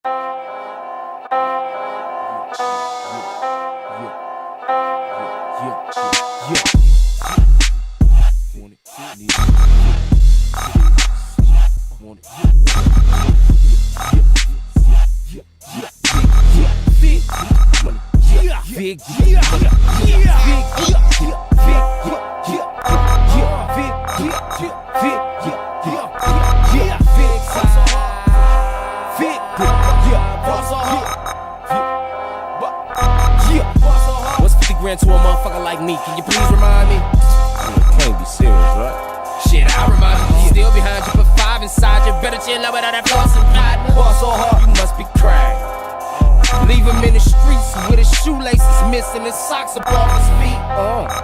What's 50 grand to a motherfucker like me? Can you please remind me? You can't be serious, right? Shit, I remind you. Still behind you, put 5 inside you. Better chill out without that floss and cotton. Ball so hard, you must be crying. Leave him in the streets with his shoelaces missing, his socks up off his feet.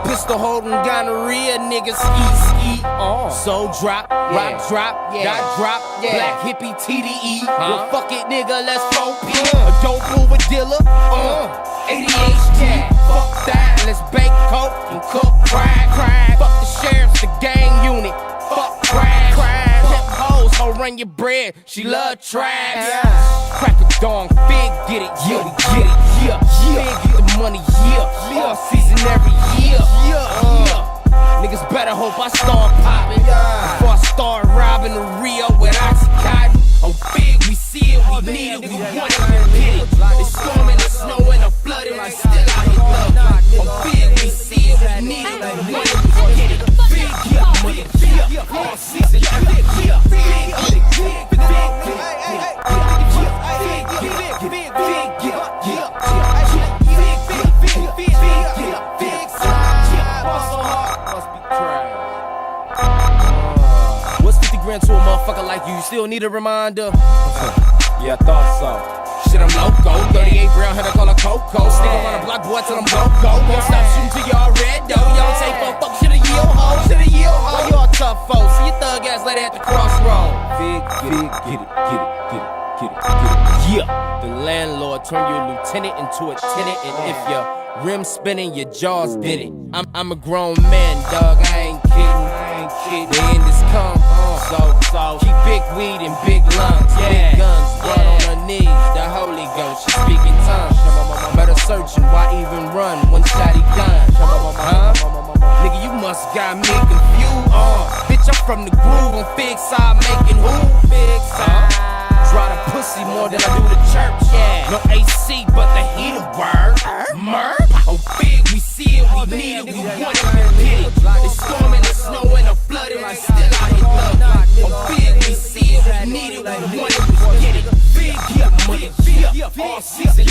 Pistol holding gonorrhea, niggas ski. Soul drop, rock drop, dot drop, black hippie TDE. Well, fuck it, nigga, let's 4P. A dope mover dealer, ADHD. Fuck that, let's bake coke and cook crack. Fuck the sheriffs, the gang unit. Fuck crack. Pimp hoes, ho run your bread. She love trash. Crack a dong, big get it, yeah, we get it, yeah. Big get the money, yeah. All season every year, Niggas better hope I start popping before I start robbing the Rio with Oxycontin. Oh, big, we see it, we need it, we want it, we get it. It's storming, it's snowing, I'm flooding, we still out here love. Oh, big, we see it, we need it, we want it, we get it. Big, yeah, money, yeah. All season, big, yeah. What's 50 grand to a motherfucker like you? You still need a reminder? Yeah, I thought so. Shit, I'm loco. 38 brown head, I call her Coco. Stick around the block, boy, till I'm go. Won't stop shooting till y'all red, though. Y'all take fuck, shit a yield ho. Why y'all tough folks? See your thug ass lady at the crossroad. Big, get it. Yeah, the landlord turned your lieutenant into a tenant, and if your rim spinning, your jaws did it. I'm a grown man, dog. I ain't kidding. They in this come, so keep big weed and big lungs, big guns, blood on her knees. The Holy Ghost, she speaking tongues. Better searching, why even run? One shot he done. Nigga, you must got me confused. Bitch, I'm from the groove on big side, making who? Big side. Try the pussy more than I do the church. No AC, but the heater burn. Oh, big, we see it, we need it, we want it, we get it. It's storming, it's snowing, I'm flooding, I still out here love. Oh, big, we see it, we need it, we want it, we get it. Big, yeah, money, yeah, all season,